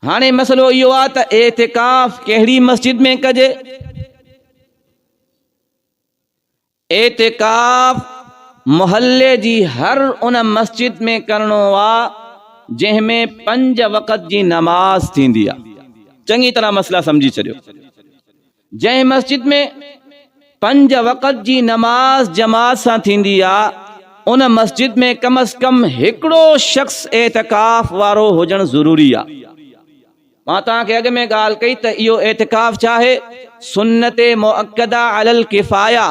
हाणे मसलो इहो आहे त एतिकाफ़ कहिड़ी मस्जिद में कजे। एतिकाफ़ मुहल्ले जी हर उन मस्जिद में करणो आहे जंहिंमें 5 वक़्त जी नमाज़ थींदी आहे। चङी तरह मसला सम्झी छॾियो। जंहिं मस्जिद में 5 वक़्त जी नमाज़ जमात सां थींदी आहे उन मस्जिद में कम अज़ कम हिकिड़ो शख़्स एतिकाफ़ वारो हुजणु ज़रूरी आहे। मां तव्हांखे अॻ में ॻाल्हि कई त इहो एतिकाफ़ छा आहे? सुन्नते मुअक्कदा अलल किफ़ाया,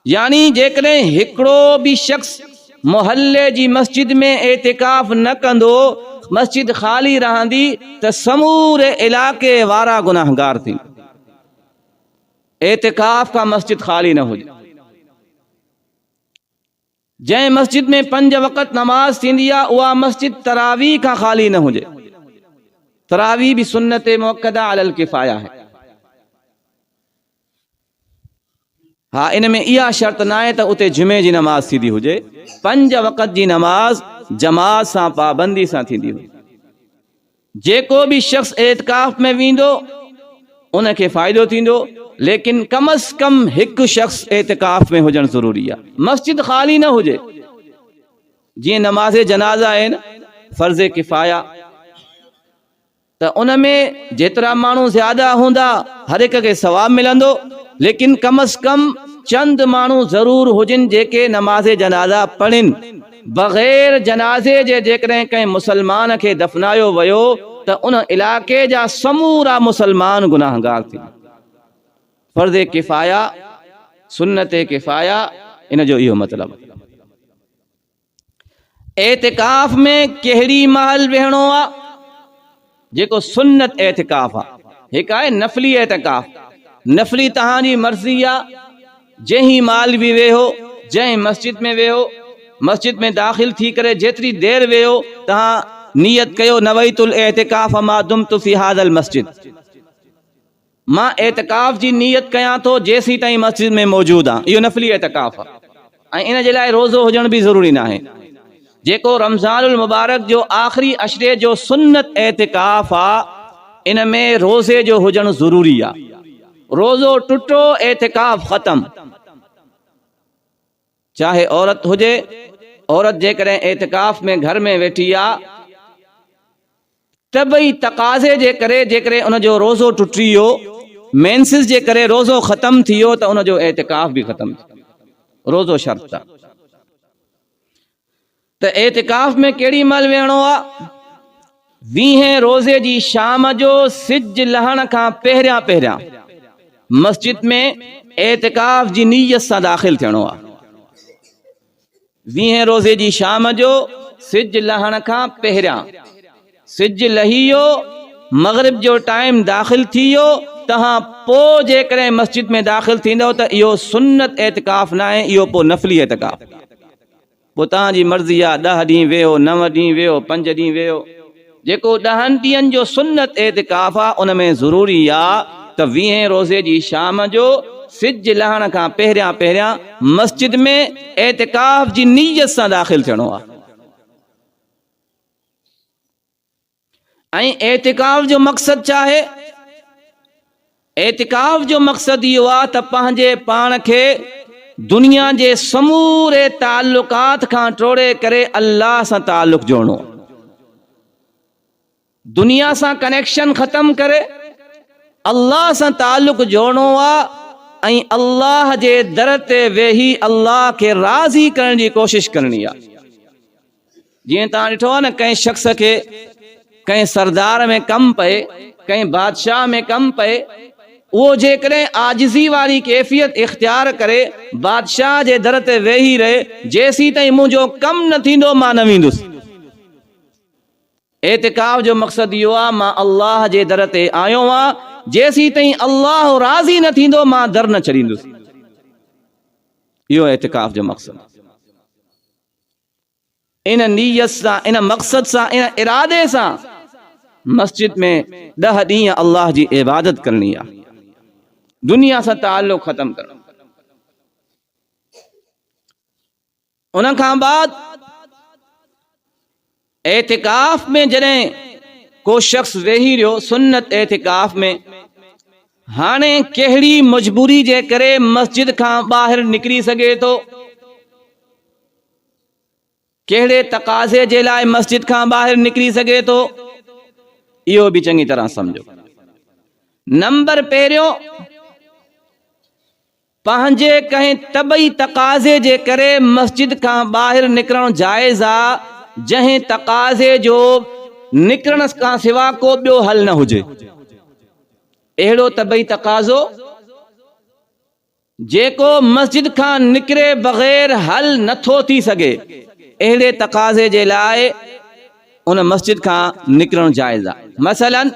यानी जेकॾहिं हिकिड़ो बि शख़्स मुहल्ले जी मस्जिद में एतिकाफ़ न कंदो, मस्जिद ख़ाली रहंदी त समूरे इलाके वारा गुनाहगार थींदा। एतिकाफ़ का मस्जिद ख़ाली न हुजे। जंहिं मस्जिद में 5 वक़्त नमाज थींदी आहे उहा मस्जिद तरावी खां ख़ाली न हुजे। तरावी भी सुन्नत मुअक्कदा अलल किफ़ाया है। हाँ, इन में इहा शर्त न आहे त उते जुमे जी नमाज थींदी हुजे। 5 वक़्त जी नमाज जमात सां पाबंदी सां थींदी हुजे। जेको भी शख़्स एतिकाफ़ में वेंदो उनखे फ़ाइदो थींदो, लेकिन कम अज़ कम हिकु शख़्स एतिकाफ़ में हुजणु ज़रूरी आहे। मस्जिद ख़ाली न हुजे। जीअं नमाज़ जनाज़ा आहिनि फ़र्ज़ किफ़ाया, त उन में जेतिरा माण्हू ज़्यादा हूंदा हर एक खे सवाब मिलंदो, लेकिन कम अज़ कम चंद माण्हू ज़रूर हुजनि जेके नमाज़ जनाज़ा पढ़नि। बग़ैर जनाज़े जे जेकॾहिं कंहिं मुसलमान खे दफ़नायो वियो त उन इलाके जा समूरा मुसलमान गुनाहगार थी। फ़र्ज़ किफ़ाया, सुन्नत किफ़ाया, इन जो इहो मतिलबु। एतिकाफ़ में कहिड़ी महल वेहणो आहे? जेको सुन्नत एतिकाफ़ आहे। हिकु आहे नफ़ली एतिकाफ़। नफ़ली तव्हांजी मर्ज़ी आहे। जंहिं माल बि वेहो, जंहिं मस्जिद में वेहो, मस्जिद में दाख़िल थी करे जेतिरी देर वेहो तव्हां नियत कयो नवैतुल एतिकाफ़ मा दुमतु फी हाज़ल मस्जिद। मां एतिकाफ़ जी नियत कयां थो जेसीं ताईं मस्जिद में मौजूद आहियां। इहो नफ़ली एतिकाफ़ आहे ऐं इन जे लाइ रोज़ो हुजण बि ज़रूरी न आहे। जेको रमज़ानुल मुबारक जो आख़िरी अशरे जो सुन्नत एतिकाफ़ आहे इन में रोज़े जो हुजणु ज़रूरी आहे। रोज़ो टुटो एतिकाफ़ ख़तम। चाहे औरत हुजे, औरत जेकॾहिं एतिकाफ़ में घर में वेठी आहे तबई तक़ाज़े जे करे जेकॾहिं उन जो रोज़ो टुटी वियो, मेंसिस जे करे रोज़ो ख़तम थी वियो त उन जो एतिकाफ़ बि ख़तम थी वियो। रोज़ो शर्त आहे। त एतिकाफ़ में केड़ी महिल वेहणो आहे? 20 रोज़े जी शाम जो सिज लहण खां पहिरियां पहिरियां मस्जिद में एतिकाफ़ जी नियत सां दाख़िल थियणो आहे। 20 रोज़े जी शाम जो सिज लहण खां पहिरियां, सिज लही वियो, मग़रिब जो टाइम दाख़िल थी वियो, तव्हां पोइ जेकॾहिं मस्जिद में दाख़िल थींदव त इहो सुन्नत एतिकाफ़ न आहे, इहो पोइ नफ़ली एतिकाफ़। पोइ तव्हांजी मर्ज़ी आहे 10 ॾींहं वेहो, 9 ॾींहं वेहो, 5 ॾींहं वेहो। जेको 10 ॾींहंनि जो सुन्नत एतिकाफ़ आहे उन में ज़रूरी आहे त 20 रोज़े जी शाम जो सिज लहण खां पहिरियां पहिरियां मस्जिद में एतिकाफ़ जी नियत सां दाख़िल थियणो आहे। ऐं एतिकाफ़ जो मक़सदु छा आहे? एतिकाफ़ जो मक़सदु इहो आहे त पंहिंजे पाण खे दुनिया जे समूरे ताल्लुकात खां टोड़े करे अल्लाह सां ताल्लुक़ जोड़नो। दुनिया सां कनेक्शन ख़त्म करे अल्लाह सां ताल्लुक़ जोड़नो आहे ऐं अल्लाह जे दर ते वेही अल्लाह खे राज़ी करण जी कोशिश करणी आहे। जीअं तव्हां ॾिठो आहे न, कंहिं शख़्स खे कंहिं सरदार में कमु पए, कंहिं बादशाह में कमु पए, उहो जेकॾहिं आजिज़ी वारी कैफ़ियत इख्तियार करे बादशाह जे दर ते वेही रहे, जेसीं ताईं मुंहिंजो कमु न थींदो मां न वेंदुसि। एतिकाफ़ जो मक़सदु इहो आहे मां अल्लाह जे दर ते आयो आहियां, जेसीं ताईं अल्लाह राज़ी न थींदो मां दर न छॾींदुसि। इहो एतिकाफ़ जो मक़सदु। इन नियत सां, इन मक़सद सां, इन इरादे सां मस्जिद में 10 ॾींहं अल्लाह जी इबादत करणी आहे, दुनिया सां ताल्लुक़ ख़त्म करणो। उन खां बाद एतिकाफ़ में जॾहिं को शख्स वेही रहियो सुन्नत एतिकाफ में, हाणे कहिड़ी मजबूरी जे करे मस्जिद खां ॿाहिरि निकिरी सघे थो, कहिड़े तक़ाज़े जे लाइ मस्जिद खां ॿाहिरि निकिरी सघे थो, इहो बि चङी तरह सम्झो। नंबर पहिरियों, पंहिंजे कंहिं तबई तक़ाज़े जे करे मस्जिद खां ॿाहिरि निकिरणु जाइज़ आहे, जंहिं तक़ाज़े जो निकिरण खां सिवा को ॿियो हल न हुजे। अहिड़ो तबई तक़ाज़ो जेको मस्जिद खां निकिरे बग़ैर हल नथो थी सघे, अहिड़े तक़ाज़े जे लाइ उन मस्जिद खां निकिरणु जाइज़ आहे। मसलन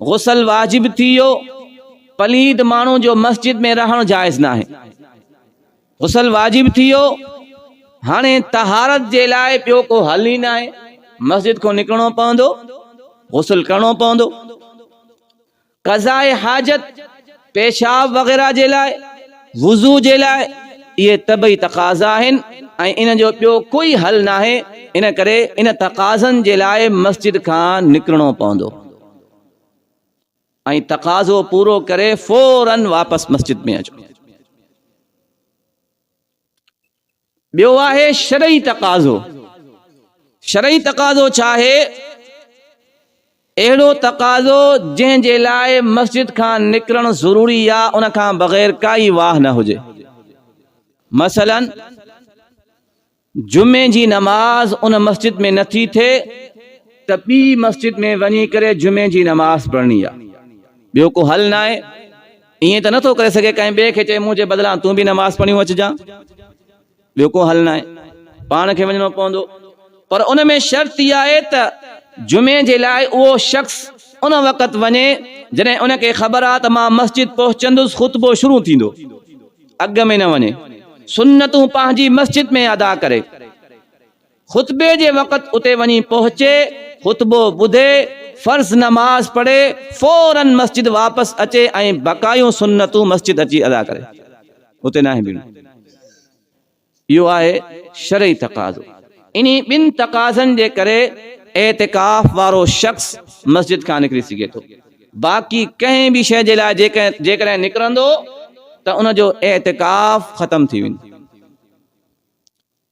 गुसल वाजिब थी वियो, पलीद माण्हू जो मस्जिद में रहणु जाइज़ न आहे। गुसल वाजिब थी वियो, हाणे तहारत जे लाइ ॿियो को हल ई न आहे, मस्जिद खां निकिरणो पवंदो, गुसल करणो पवंदो। क़ज़ाए हाजत, पेशाब वग़ैरह जे लाइ, वुज़ू जे लाइ, इहे तबई तक़ाज़ा आहिनि ऐं इन जो ॿियो कोई हल न आहे। इन करे इन तक़ाज़नि जे लाइ मस्जिद खां निकिरणो पवंदो ऐं तक़ाज़ो पूरो करे फौरन वापसि मस्जिद में अचो। ॿियो आहे शरई तक़ाज़ो। शरई तक़ाज़ो छा आहे? अहिड़ो तक़ाज़ो जंहिंजे लाइ मस्जिद खां निकिरणु ज़रूरी आहे, उन खां बग़ैर काई वाह न हुजे। मसलन जुमे जी नमाज़ उन मस्जिद में नथी थिए त ॿी मस्जिद में वञी करे जुमे जी नमाज़ पढ़णी आहे, ॿियो को हल न आहे। ईअं त नथो करे सघे कंहिं ॿिए खे चए मुंहिंजे बदिरां तूं बि नमाज़ पढ़ियूं अचिजां, ॿियो को हल न आहे, पाण खे वञिणो पवंदो। पर उन में शर्त इहा आहे त जुमे जे लाइ उहो शख़्स उन वक़्तु वञे जॾहिं उनखे ख़बर आहे त मां मस्जिद पहुचंदुसि, ख़ुतबो शुरू थींदो, अॻ में न वञे। सुन्नतूं पंहिंजी मस्जिद में अदा करे, ख़ुतबे जे वक़्तु उते वञी पहुचे, ख़ुतबो ॿुधे, फर्ज़ नमाज पढ़े, फौरन मस्जिद वापसि अचे ऐं बक़ायूं सुन्नतूं मस्जिद अची अदा करे, उते न आहे बीहणो। इहो आहे शरई तक़ाज़ो। इन्ही ॿिनि तक़ाज़नि जे करे एतिकाफ़ वारो शख़्स मस्जिद खां निकिरी सघे थो। बाक़ी कंहिं बि शइ जे लाइ जेकॾहिं निकिरंदो त उन जो एतिकाफ़ ख़तम थी वेंदो।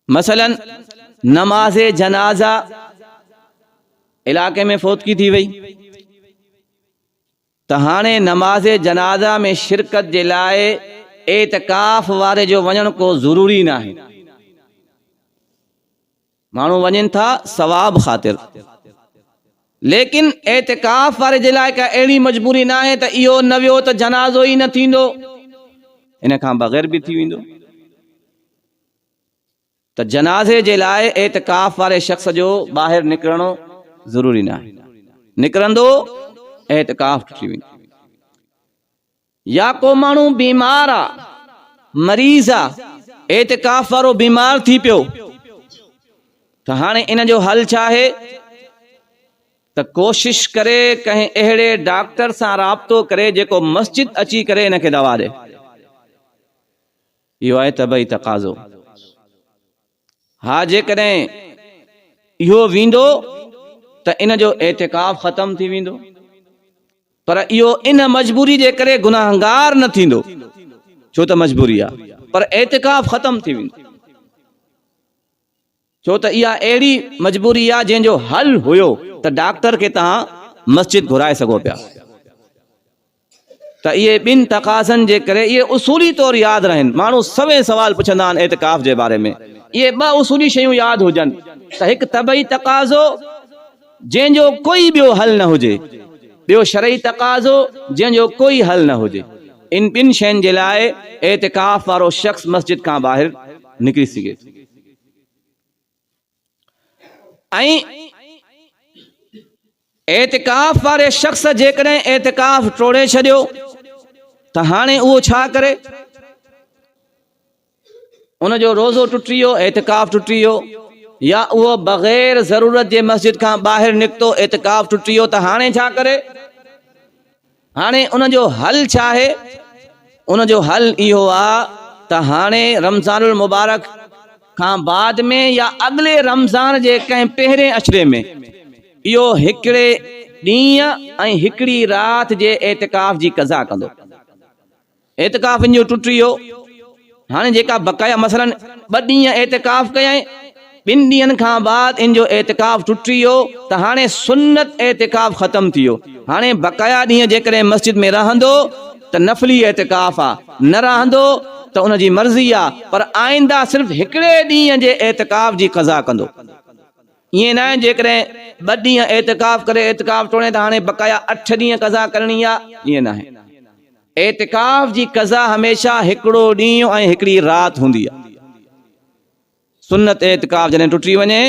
मसलन नमाज़ जनाज़ा, इलाके में फौतगी थी वई त हाणे नमाज़ जनाज़ा में शिरकत जे लाइ एतिकाफ़ वारे जो वञण को ज़रूरी न आहे। माण्हू वञनि था सवाब ख़ातिर, लेकिन एतिकाफ़ वारे जे लाइ का अहिड़ी मजबूरी न आहे त इहो न वियो त जनाज़ो ई न थींदो, इन खां बग़ैर बि थी वेंदो। त जनाज़े जे लाइ एतिकाफ़ वारे शख़्स जो ॿाहिरि निकिरणो ज़रूरी न आहे, निकिरंदो एतिकाफ़ थी वेंदो। या को माण्हू बीमार आहे, मरीज़ आहे, एतिकाफ़ वारो बीमार थी पियो, त हाणे इन जो हल छा आहे त कोशिश करे कंहिं अहिड़े डॉक्टर सां राब्तो करे जेको मस्जिद अची करे इनखे दवा ॾे। इहो आहे तबई तक़ाज़ो। हा, जेकॾहिं इहो वेंदो त इन जो एतिकाफ़ ख़तम थी वेंदो, पर इहो इन मजबूरी जे करे गुनाहगार न थींदो, छो त मजबूरी आहे, पर एतिकाफ़ ख़तम थी वेंदो, छो त इहा अहिड़ी मजबूरी आहे जंहिंजो हल हुयो त डॉक्टर खे तव्हां मस्जिद घुराए सघो पिया। त इहे ॿिनि तक़ाज़नि जे करे इहे उसूली तौर यादि रहनि। माण्हू सवे सवाल पुछंदा आहिनि एतिकाफ़ जे बारे में, इहे ॿ उसूली शयूं यादि हुजनि त हिकु तबई तक़ाज़ो जंहिंजो कोई ॿियो हल न हुजे, ॿियो शरई तक़ाज़ो जंहिंजो कोई हल न हुजे। इन ॿिनि शयुनि जे लाइ एतिकाफ़ वारो शख़्स मस्जिद खां ॿाहिरि निकिरी सघे थो। ऐं एतिकाफ़ वारे शख़्स जेकॾहिं एतिकाफ़ टोड़े छॾियो त हाणे उहो छा करे? उनजो रोज़ो टुटी वियो, एतिकाफ़ टुटी वियो, या उहो बग़ैर ज़रूरत जे मस्जिद खां ॿाहिरि निकितो, एतिकाफ़ टुटी वियो, त हाणे छा करे? हाणे उनजो हल छा आहे? उनजो हल इहो आहे त हाणे रमज़ानुल मुबारक खां बाद में या अॻिले रमज़ान जे कंहिं पहिरें अशरे में इहो हिकिड़े ॾींहं ऐं हिकिड़ी राति जे एतिकाफ़ जी क़ज़ा कंदो। एतिकाफ़ जो टुटी वियो, हाणे जेका बक़ाया मसलन 2 ॾींहं एतिकाफ़ कयई, 2 ॾींहंनि खां बाद इन जो एतिकाफ़ टुटी वियो त हाणे सुन्नत एतिकाफ़ ख़तम थी वियो। हाणे बक़ाया ॾींहं जेकॾहिं मस्जिद में रहंदो त नफ़ली एतिकाफ़ आहे, न रहंदो त उन जी मर्ज़ी आहे, पर आइंदा सिर्फ़ु हिकिड़े ॾींहं जे एतिकाफ़ जी क़ज़ा कंदो। ईअं न आहे जेकॾहिं 2 ॾींहं एतिकाफ़ करे एतिकाफ़ टोड़े त हाणे बक़ाया 8 ॾींहं क़ज़ा करणी आहे, ईअं न आहे। एतिकाफ़ जी क़ज़ा हमेशह हिकिड़ो ॾींहुं ऐं हिकिड़ी राति हूंदी आहे। सुन्नत एतिकाफ़ जॾहिं टुटी वञे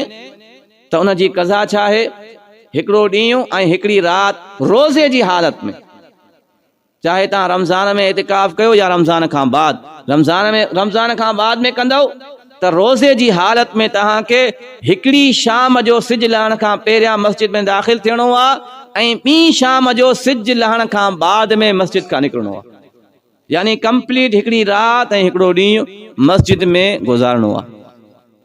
त उन जी क़ज़ा छा आहे, हिकिड़ो ॾींहुं ऐं हिकिड़ी राति रोज़े जी हालत में। चाहे तव्हां रमज़ान में एतिकाफ़ कयो या रमज़ान खां बाद, रमज़ान खां बाद में कंदव त रोज़े जी हालत में तव्हांखे हिकिड़ी शाम जो सिज लहण खां पहिरियां मस्जिद में दाख़िल थियणो आहे ऐं ॿी शाम जो सिज लहण खां बाद में मस्जिद खां निकिरणो आहे। यानी कंप्लीट हिकिड़ी राति ऐं हिकिड़ो ॾींहुं मस्जिद में गुज़ारणो आहे।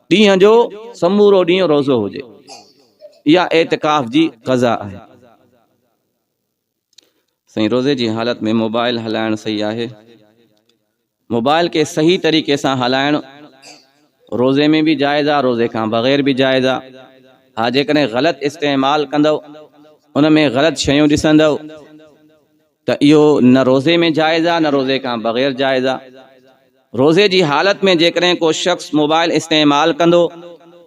ॾींहं जो समूरो ॾींहुं रोज़ो हुजे, इहा एतिकाफ़ जी क़ज़ा आहे। साईं, रोज़े जी हालत में मोबाइल हलाइण सही आहे? मोबाइल खे सही तरीक़े सां हलाइण रोज़े में भी जाइज़ आहे, रोज़े खां बग़ैर भी जाइज़ आहे। हा, जेकॾहिं ग़लति इस्तेमालु कंदव, उन में ग़लति शयूं ॾिसंदव त इहो न रोज़े में जाइज़ आहे, न रोज़े खां बग़ैर जाइज़ आहे। रोज़े जी हालत में जेकॾहिं को शख़्स मोबाइल इस्तेमालु कंदो,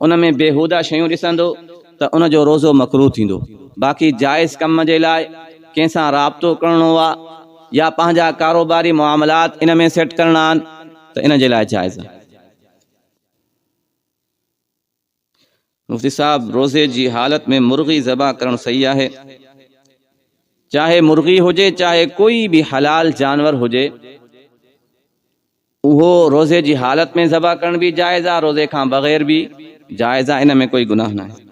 उन में बेहूदा शयूं ॾिसंदो त उन जो रोज़ो मकरूह थींदो। बाक़ी जाइज़ कम जे लाइ कंहिंसां राब्तो करिणो आहे या पंहिंजा कारोबारी मामलात इन में सेट करणा आहिनि त इन जे लाइ जाइज़ आहे। मुफ्ती साहब, रोज़े जी हालत में मुर्गी ज़बह करणु सही आहे? चाहे मुर्गी हुजे चाहे कोई भी हलाल जानवर हुजे, उहो रोज़े जी हालत में ज़बह करण भी जाइज़ आहे, रोज़े खां बग़ैर भी जाइज़ आहे, इन में कोई गुनाह न आहे।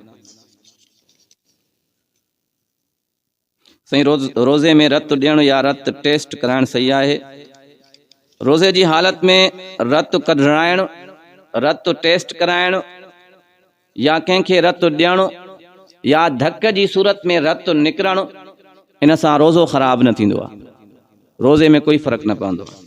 साईं, रोज़े में रत ॾियणु या रत टेस्ट कराइणु सही आहे? रोज़े जी हालत में रत कढाइणु, रत टेस्ट कराइणु या कंहिंखे रत ॾियणु या धक जी सूरत में रत निकिरणु, इन सां रोज़ो ख़राब न थींदो आहे, रोज़े में कोई फ़र्क़ु न पवंदो आहे।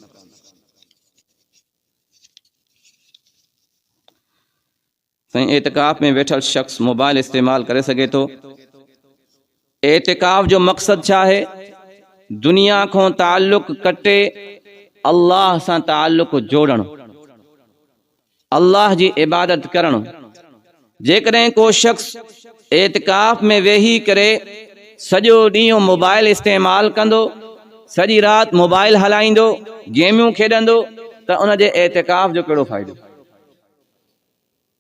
साईं, एतिकाफ़ में वेठल शख़्स मोबाइल इस्तेमालु करे सघे थो? एतिकाफ़ जो मक़सदु छा आहे? दुनिया खां ताल्लुक़ कटे अल्लाह सां ताल्लुक़ जोड़णु, अल्लाह जी इबादत करणु। जेकॾहिं को शख़्स एतिकाफ़ में वेही करे सॼो ॾींहुं मोबाइल इस्तेमालु कंदो, सॼी राति मोबाइल हलाईंदो, गेमियूं खेॾंदो, त उन जे एतिकाफ़ जो कहिड़ो फ़ाइदो?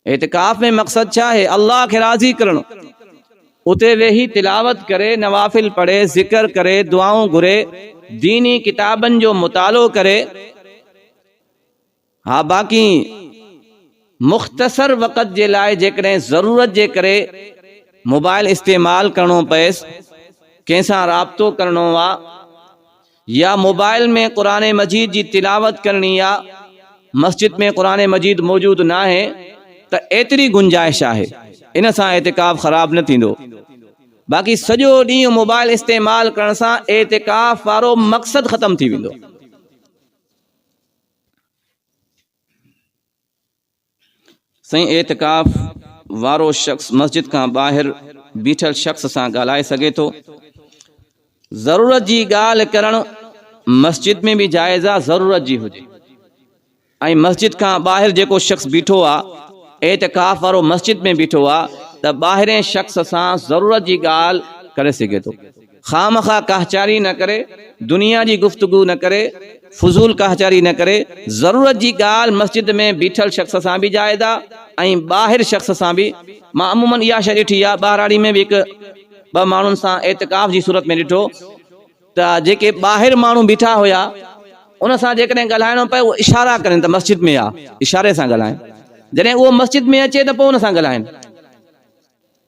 एतिकाफ़ में मक़सदु छा आहे? अल्लाह खे राज़ी करणु। उते वेही तिलावत करे, नवाफ़िल पढ़े, ज़िक्र करे, दुआऊं घुरे, दीनी किताबनि जो मुतालो करे। हा, बाक़ी मुख़्तसर वक़्त जे लाइ जेकॾहिं ज़रूरत जे करे मोबाइल इस्तेमालु करिणो पएसि, कंहिंसां राब्तो करिणो आहे या मोबाइल में क़ुरान मजीद जी तिलावत करणी आहे, मस्जिद में क़ुरान मजीद मौजूदु न आहे, त एतिरी गुंजाइश आहे, इन सां एतिकाफ़ ख़राब न थींदो। बाक़ी सॼो ॾींहुं मोबाइल इस्तेमालु करण सां एतिकाफ़ वारो मक़सदु ख़तम थी वेंदो। साईं, एतिकाफ़ वारो शख़्स मस्जिद खां ॿाहिरि बीठल शख़्स सां ॻाल्हाए सघे थो? ज़रूरत जी ॻाल्हि करणु मस्जिद में भी जाइज़ आहे, ज़रूरत जी हुजे। ऐं मस्जिद खां ॿाहिरि जेको शख़्स बीठो आहे, एतिकाफ़ वारो मस्जिद में बीठो आहे, त ॿाहिरें शख़्स सां ज़रूरत जी ॻाल्हि करे सघे थो। ख़ामख़ा कहचारी न करे, दुनिया जी गुफ़्तगू न करे, फुज़ूल कहचारी न करे। ज़रूरत जी ॻाल्हि मस्जिद में बीठल शख़्स सां भी जाइज़ आहे ऐं ॿाहिरि शख़्स सां भी। मां अमूमन इहा शइ ॾिठी आहे, ॿाराड़ी में भी हिकु 2 माण्हुनि सां एतिकाफ़ जी सूरत में ॾिठो त जेके ॿाहिरि माण्हू बीठा हुया, उन सां जेकॾहिं ॻाल्हाइणो पए, उहो इशारा कनि त मस्जिद में आहे, इशारे सां ॻाल्हाइनि। जॾहिं उहो मस्जिद में अचे त पोइ उन सां ॻाल्हाइनि।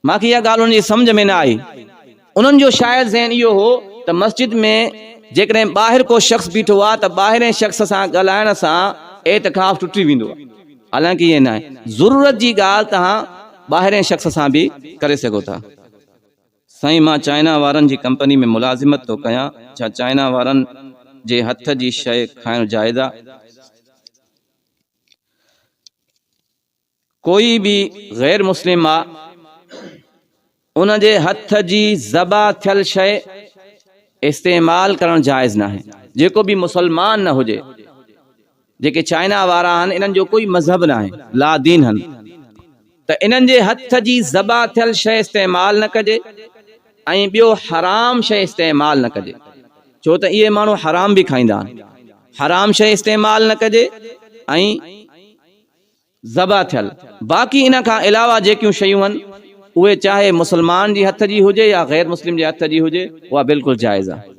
मूंखे इहा ॻाल्हि उन्हनि जी सम्झ में न आई। उन्हनि जो शायदि ज़हन इहो हो त मस्जिद में जेकॾहिं ॿाहिरि को शख़्स बीठो आहे त ॿाहिरें शख़्स सां ॻाल्हाइण सां एतिकाफ़ टुटी वेंदो आहे। हालांकि ईअं न आहे, ज़रूरत जी ॻाल्हि तव्हां ॿाहिरें शख़्स सां भी करे सघो था। साईं मां चाइना वारनि जी कंपनी में मुलाज़िमत थो कयां, छा चाइना वारनि जे हथ जी शइ खाइणु जाइज़ आहे? कोई भी गैर मुस्लिम आ उन जे हथ जी ज़बा थियल शइ इस्तेमाल करणु जाइज़ न आहे। जेको भी मुसलमान न हुजे, जेके चाइना वारा आहिनि इन्हनि जो कोई मज़हब न आहे, ला दीन आहिनि, त इन्हनि जे हथ जी ज़बा थियल शइ इस्तेमाल न कजे ऐं ॿियो हराम शइ इस्तेमाल न कजे, छो त इहे माण्हू हराम बि खाईंदा आहिनि। हराम शइ इस्तेमाल न कजे ऐं ज़बा थियल, बाक़ी इन खां अलावा जेकियूं शयूं आहिनि उहे चाहे मुसलमान जी हथ जी हुजे या गैर मुस्लिम जे हथ जी हुजे, उहा बिल्कुलु जाइज़ आहे।